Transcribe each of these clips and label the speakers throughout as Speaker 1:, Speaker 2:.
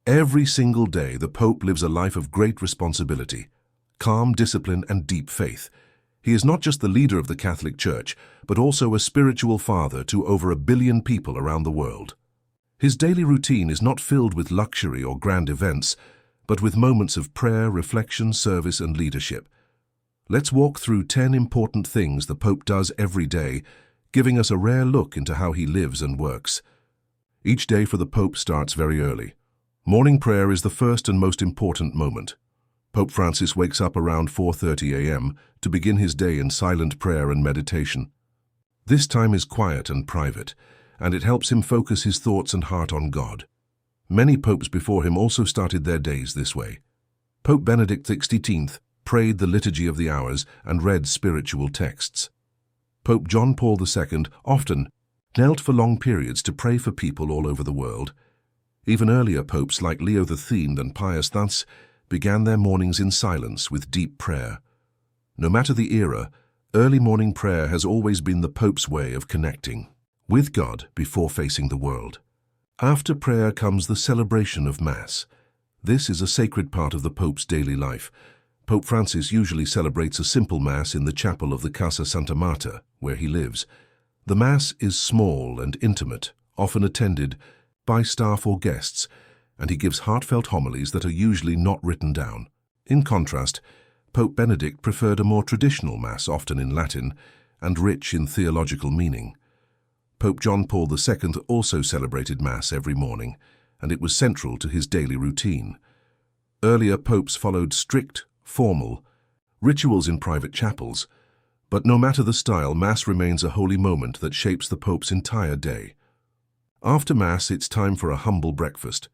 Speaker 1: Every single day, the Pope lives a life of great responsibility, calm discipline, and deep faith. He is not just the leader of the Catholic Church, but also a spiritual father to over 1 billion people around the world. His daily routine is not filled with luxury or grand events, but with moments of prayer, reflection, service, and leadership. Let's walk through 10 important things the Pope does every day, giving us a rare look into how he lives and works. Each day for the Pope starts very early. Morning prayer is the first and most important moment. Pope Francis wakes up around 4:30 a.m. to begin his day in silent prayer and meditation. This time is quiet and private, and it helps him focus his thoughts and heart on God. Many popes before him also started their days this way. Pope Benedict XVI prayed the Liturgy of the Hours and read spiritual texts. Pope John Paul II often knelt for long periods to pray for people all over the world. Even earlier popes like Leo XIII and Pius X began their mornings in silence with deep prayer. No matter the era, early morning prayer has always been the Pope's way of connecting with God before facing the world. After prayer comes the celebration of Mass. This is a sacred part of the Pope's daily life. Pope Francis usually celebrates a simple Mass in the chapel of the Casa Santa Marta, where he lives. The Mass is small and intimate, often attended by staff or guests, and he gives heartfelt homilies that are usually not written down. In contrast, Pope Benedict preferred a more traditional Mass, often in Latin, and rich in theological meaning. Pope John Paul II also celebrated Mass every morning, and it was central to his daily routine. Earlier popes followed strict, formal rituals in private chapels, but no matter the style, Mass remains a holy moment that shapes the Pope's entire day. After Mass, it's time for a humble breakfast.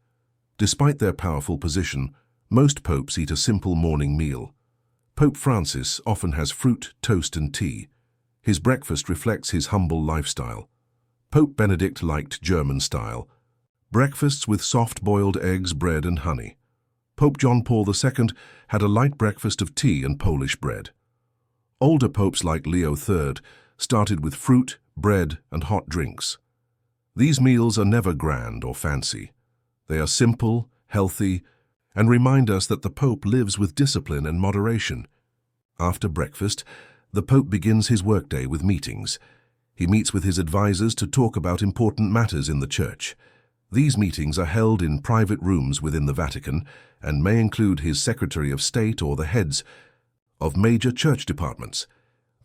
Speaker 1: Despite their powerful position, most popes eat a simple morning meal. Pope Francis often has fruit, toast, and tea. His breakfast reflects his humble lifestyle. Pope Benedict liked German style, breakfasts with soft-boiled eggs, bread, and honey. Pope John Paul II had a light breakfast of tea and Polish bread. Older popes like Leo III started with fruit, bread, and hot drinks. These meals are never grand or fancy. They are simple, healthy, and remind us that the Pope lives with discipline and moderation. After breakfast, the Pope begins his workday with meetings. He meets with his advisors to talk about important matters in the Church. These meetings are held in private rooms within the Vatican and may include his Secretary of State or the heads of major church departments.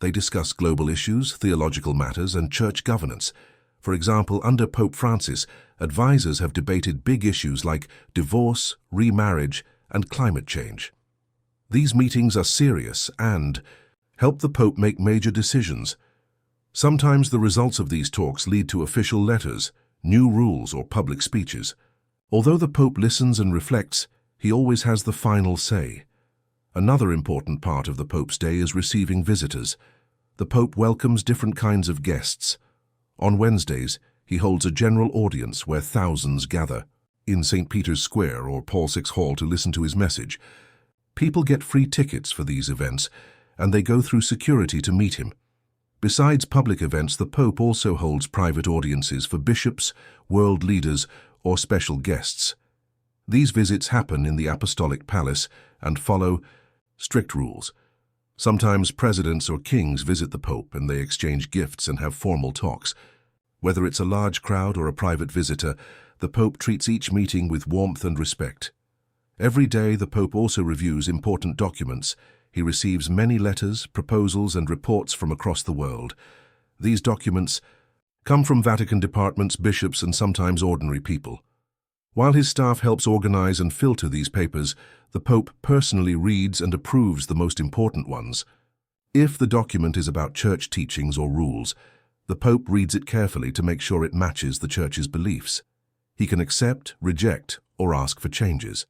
Speaker 1: They discuss global issues, theological matters, and church governance. For example, under Pope Francis, advisors have debated big issues like divorce, remarriage, and climate change. These meetings are serious and help the Pope make major decisions. Sometimes the results of these talks lead to official letters, new rules, or public speeches. Although the Pope listens and reflects, he always has the final say. Another important part of the Pope's day is receiving visitors. The Pope welcomes different kinds of guests. On Wednesdays, he holds a general audience where thousands gather in St. Peter's Square or Paul VI Hall to listen to his message. People get free tickets for these events, and they go through security to meet him. Besides public events, the Pope also holds private audiences for bishops, world leaders, or special guests. These visits happen in the Apostolic Palace and follow strict rules. Sometimes presidents or kings visit the Pope and they exchange gifts and have formal talks. Whether it's a large crowd or a private visitor, the Pope treats each meeting with warmth and respect. Every day, the Pope also reviews important documents. He receives many letters, proposals, and reports from across the world. These documents come from Vatican departments, bishops, and sometimes ordinary people. While his staff helps organize and filter these papers, the Pope personally reads and approves the most important ones. If the document is about church teachings or rules, the Pope reads it carefully to make sure it matches the Church's beliefs. He can accept, reject, or ask for changes.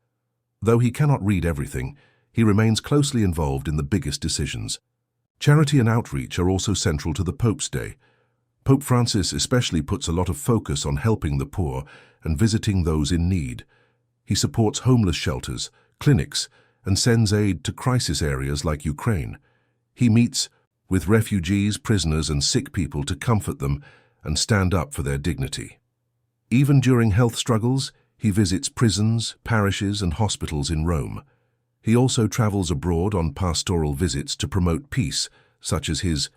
Speaker 1: Though he cannot read everything, he remains closely involved in the biggest decisions. Charity and outreach are also central to the Pope's day. Pope Francis especially puts a lot of focus on helping the poor and visiting those in need. He supports homeless shelters, clinics, and sends aid to crisis areas like Ukraine. He meets with refugees, prisoners, and sick people to comfort them and stand up for their dignity. Even during health struggles, He visits prisons, parishes, and hospitals in Rome. He also travels abroad on pastoral visits to promote peace, such as his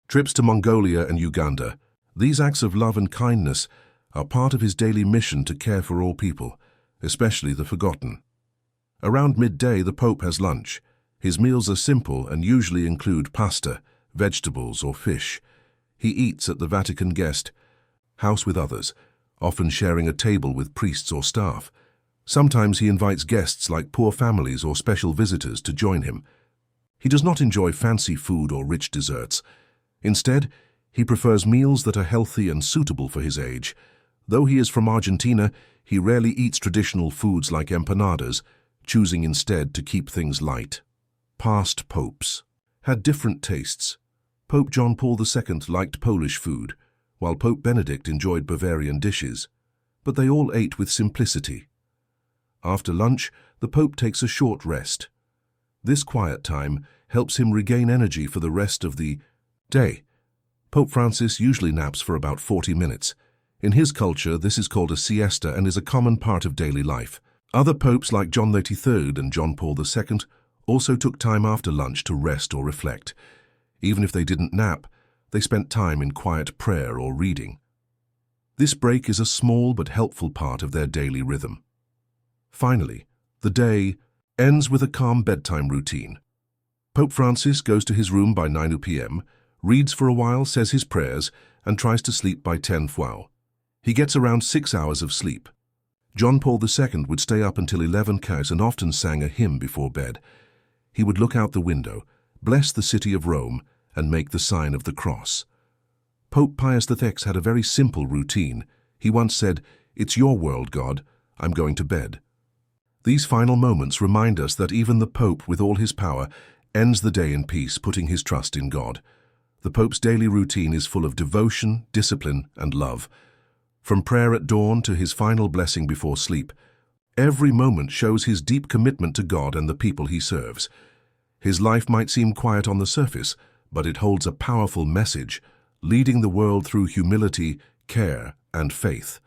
Speaker 1: trips to Mongolia and Uganda. These acts of love and kindness are part of his daily mission to care for all people, especially the forgotten. Around midday, the Pope has lunch. His meals are simple and usually include pasta, vegetables, or fish. He eats at the Vatican guest house with others, often sharing a table with priests or staff. Sometimes he invites guests like poor families or special visitors to join him. He does not enjoy fancy food or rich desserts. Instead, he prefers meals that are healthy and suitable for his age. Though he is from Argentina, he rarely eats traditional foods like empanadas, choosing instead to keep things light. Past popes had different tastes. Pope John Paul II liked Polish food, while Pope Benedict enjoyed Bavarian dishes, but they all ate with simplicity. After lunch, the Pope takes a short rest. This quiet time helps him regain energy for the rest of the day. Pope Francis usually naps for about 40 minutes. In his culture, this is called a siesta and is a common part of daily life. Other popes like John XXIII and John Paul II also took time after lunch to rest or reflect. Even if they didn't nap, they spent time in quiet prayer or reading. This break is a small but helpful part of their daily rhythm. Finally, the day ends with a calm bedtime routine. Pope Francis goes to his room by 9 p.m., reads for a while, says his prayers, and tries to sleep by 10 p.m. He gets around 6 hours of sleep. John Paul II would stay up until 11 p.m. and often sang a hymn before bed. He would look out the window, bless the city of Rome, and make the sign of the cross. Pope Pius VI had a very simple routine. He once said, "It's your world, God. I'm going to bed." These final moments remind us that even the Pope, with all his power, ends the day in peace, putting his trust in God. The Pope's daily routine is full of devotion, discipline, and love. From prayer at dawn to his final blessing before sleep, every moment shows his deep commitment to God and the people he serves. His life might seem quiet on the surface, but it holds a powerful message, leading the world through humility, care, and faith.